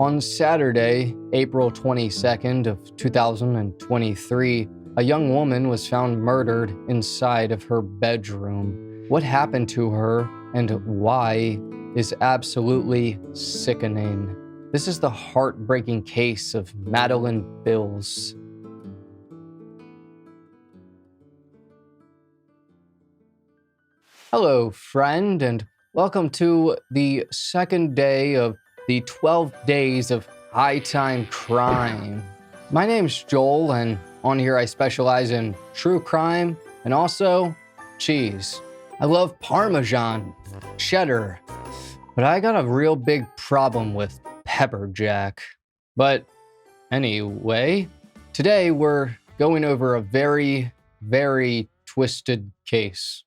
On Saturday, April 22nd of 2023, a young woman was found murdered inside of her bedroom. What happened to her and why is absolutely sickening. This is the heartbreaking case of Madeline Bills. Hello, friend, and welcome to the second day of the 12 days of high time crime. My name's Joel, and on here I specialize in true crime and also cheese. I love Parmesan, cheddar, but I got a real big problem with pepper jack. But anyway, today we're going over a very, very twisted case.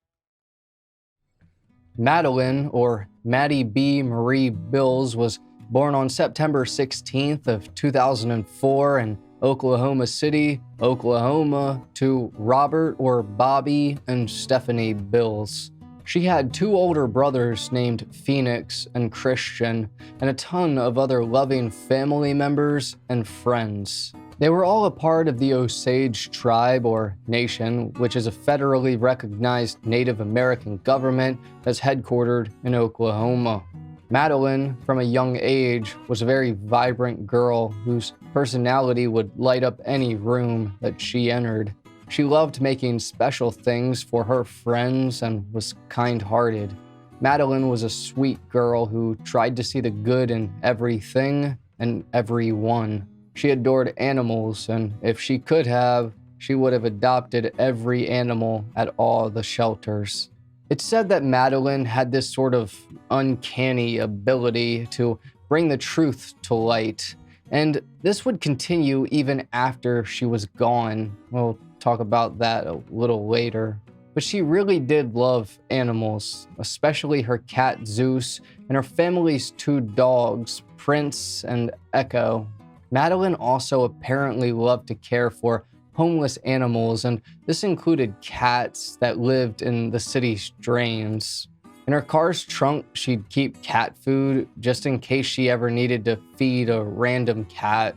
Madeline, or Maddie B. Marie Bills, was born on September 16th of 2004 in Oklahoma City, Oklahoma, to Robert or Bobby and Stephanie Bills. She had two older brothers named Phoenix and Christian, and a ton of other loving family members and friends. They were all a part of the Osage tribe or nation, which is a federally recognized Native American government that's headquartered in Oklahoma. Madeline, from a young age, was a very vibrant girl whose personality would light up any room that she entered. She loved making special things for her friends and was kind-hearted. Madeline was a sweet girl who tried to see the good in everything and everyone. She adored animals, and if she could have, she would have adopted every animal at all the shelters. It's said that Madeline had this sort of uncanny ability to bring the truth to light, and this would continue even after she was gone. We'll talk about that a little later. But she really did love animals, especially her cat Zeus and her family's two dogs, Prince and Echo. Madeline also apparently loved to care for homeless animals, and this included cats that lived in the city's drains. In her car's trunk, she'd keep cat food just in case she ever needed to feed a random cat.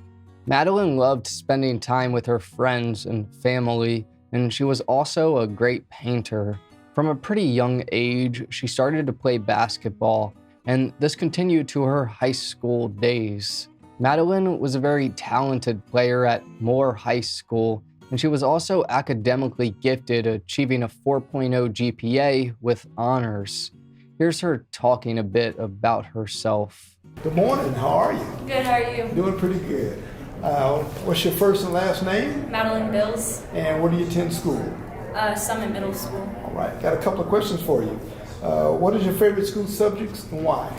Madeline loved spending time with her friends and family, and she was also a great painter. From a pretty young age, she started to play basketball, and this continued to her high school days. Madeline was a very talented player at Moore High School, and she was also academically gifted, achieving a 4.0 GPA with honors. Here's her talking a bit about herself. Good morning, how are you? Good, how are you? Doing pretty good. What's your first and last name? Madeline Bills. And where do you attend school? Summit Middle School. All right, got a couple of questions for you. What is your favorite school subjects and why?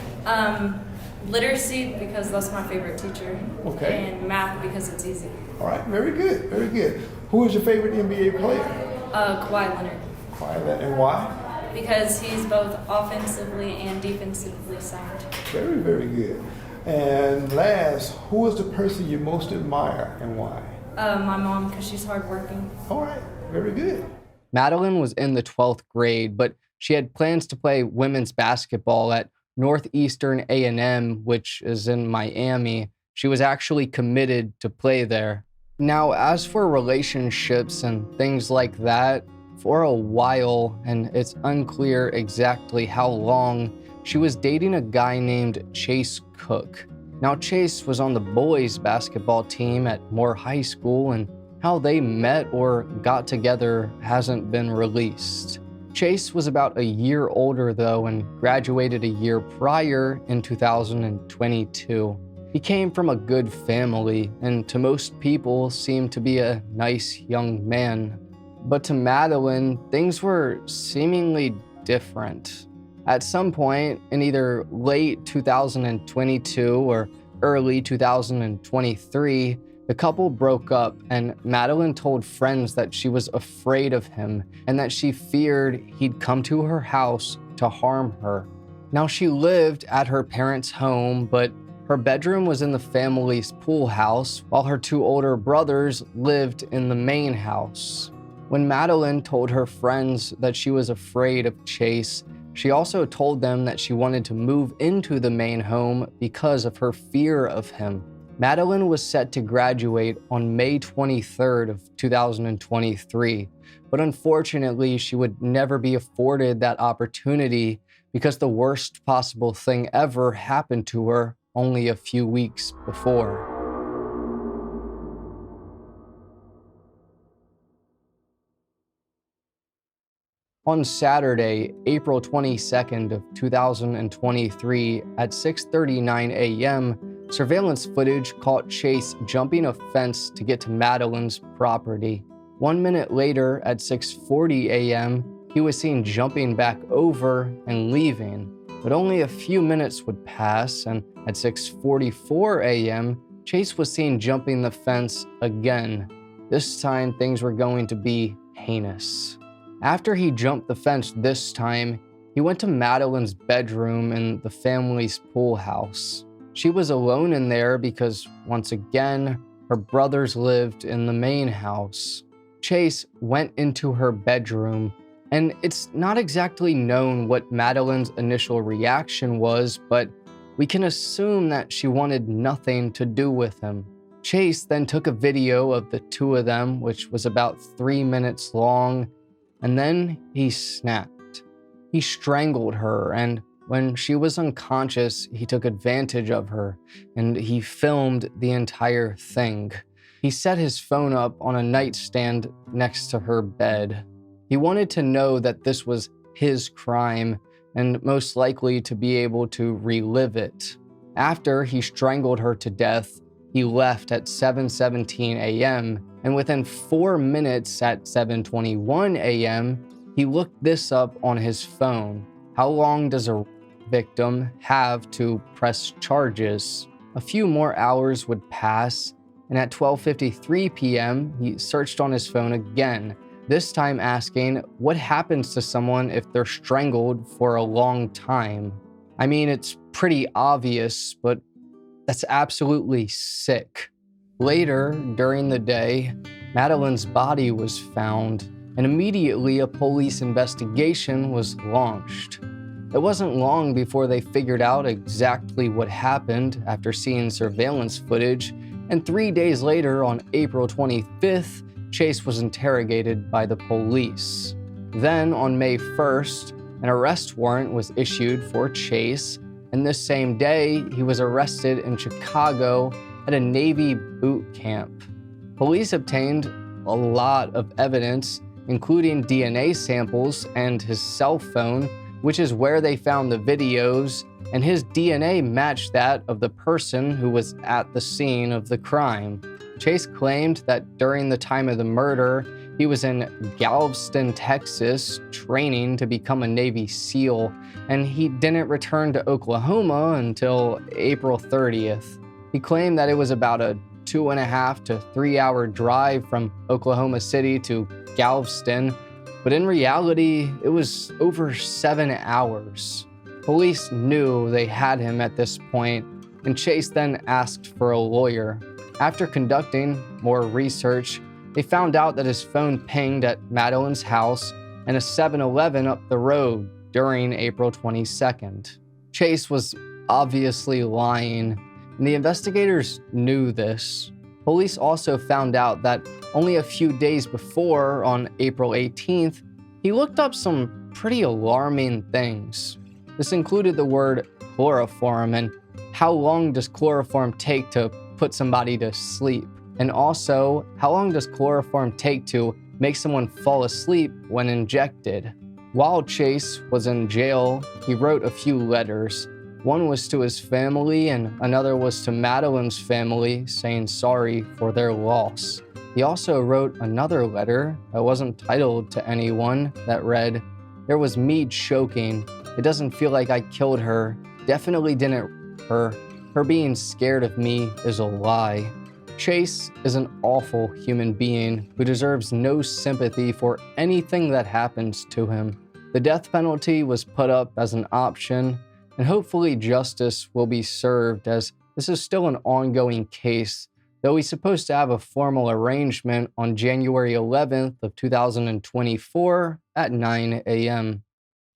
Literacy, because that's my favorite teacher. Okay. And math, because it's easy. All right, very good, very good. Who is your favorite NBA player? Kawhi Leonard. Kawhi Leonard, and why? Because he's both offensively and defensively sound. Very, very good. And last, who is the person you most admire and why? My mom, because she's hardworking. All right, very good. Madeline was in the 12th grade, but she had plans to play women's basketball at Northeastern A&M, which is in Miami. She was actually committed to play there. Now, as for relationships and things like that, for a while, and it's unclear exactly how long, she was dating a guy named Chase Cook. Now, Chase was on the boys' basketball team at Moore High School, and how they met or got together hasn't been released. Chase was about a year older, though, and graduated a year prior in 2022. He came from a good family, and to most people seemed to be a nice young man. But to Madeline, things were seemingly different. At some point in either late 2022 or early 2023, the couple broke up, and Madeline told friends that she was afraid of him and that she feared he'd come to her house to harm her. Now, she lived at her parents' home, but her bedroom was in the family's pool house, while her two older brothers lived in the main house. When Madeline told her friends that she was afraid of Chase, She also told them that she wanted to move into the main home because of her fear of him. Madeline was set to graduate on May 23rd of 2023, but unfortunately she would never be afforded that opportunity because the worst possible thing ever happened to her only a few weeks before. On Saturday, April 22nd of 2023 at 6:39 a.m., surveillance footage caught Chase jumping a fence to get to Madeline's property. 1 minute later at 6:40 a.m., he was seen jumping back over and leaving. But only a few minutes would pass, and at 6:44 a.m., Chase was seen jumping the fence again. This time, things were going to be heinous. After he jumped the fence this time, he went to Madeline's bedroom in the family's pool house. She was alone in there because, once again, her brothers lived in the main house. Chase went into her bedroom, and it's not exactly known what Madeline's initial reaction was, but we can assume that she wanted nothing to do with him. Chase then took a video of the two of them, which was about 3 minutes long, and then he snapped. He strangled her, and when she was unconscious, he took advantage of her, and he filmed the entire thing. He set his phone up on a nightstand next to her bed. He wanted to know that this was his crime, and most likely to be able to relive it. After he strangled her to death, he left at 7:17 a.m., and within 4 minutes at 7:21 a.m., he looked this up on his phone. How long does a victim have to press charges? A few more hours would pass, and at 12:53 p.m., he searched on his phone again, this time asking what happens to someone if they're strangled for a long time. I mean, it's pretty obvious, but that's absolutely sick. Later, during the day, Madeline's body was found, and immediately a police investigation was launched. It wasn't long before they figured out exactly what happened after seeing surveillance footage, and 3 days later, on April 25th, Chase was interrogated by the police. Then, on May 1st, an arrest warrant was issued for Chase, and this same day, he was arrested in Chicago at a Navy boot camp. Police obtained a lot of evidence, including DNA samples and his cell phone, which is where they found the videos, and his DNA matched that of the person who was at the scene of the crime. Chase claimed that during the time of the murder, he was in Galveston, Texas, training to become a Navy SEAL, and he didn't return to Oklahoma until April 30th. He claimed that it was about a 2.5 to 3 hour drive from Oklahoma City to Galveston, but in reality, it was over 7 hours. Police knew they had him at this point, and Chase then asked for a lawyer. After conducting more research, they found out that his phone pinged at Madeline's house and a 7-Eleven up the road during April 22nd. Chase was obviously lying, and the investigators knew this. Police also found out that only a few days before, on April 18th, he looked up some pretty alarming things. This included the word chloroform and how long does chloroform take to put somebody to sleep? And also, how long does chloroform take to make someone fall asleep when injected? While Chase was in jail, he wrote a few letters. One was to his family and another was to Madeline's family, saying sorry for their loss. He also wrote another letter that wasn't titled to anyone that read, "There was me choking. It doesn't feel like I killed her. Definitely didn't her. Her being scared of me is a lie." Chase is an awful human being who deserves no sympathy for anything that happens to him. The death penalty was put up as an option, and hopefully justice will be served, as this is still an ongoing case, though he's supposed to have a formal arraignment on January 11th of 2024 at 9 a.m.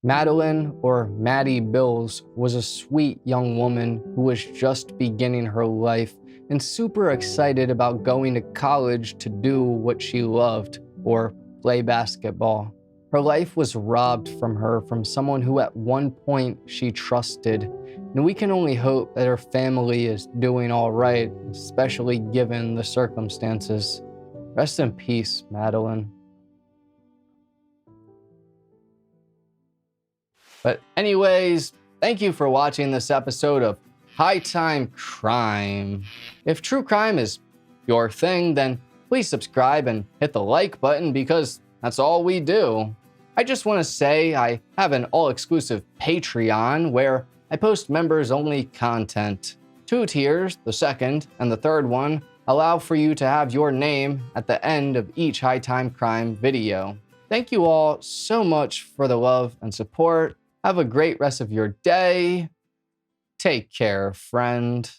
Madeline, or Maddie Bills, was a sweet young woman who was just beginning her life and super excited about going to college to do what she loved, or play basketball. Her life was robbed from her from someone who at one point she trusted, and we can only hope that her family is doing all right, especially given the circumstances. Rest in peace, Madeline. But anyways, thank you for watching this episode of High Time Crime. If true crime is your thing, then please subscribe and hit the like button because that's all we do. I just want to say I have an all-exclusive Patreon where I post members-only content. 2 tiers, the second and the third one, allow for you to have your name at the end of each High Time Crime video. Thank you all so much for the love and support. Have a great rest of your day. Take care, friend.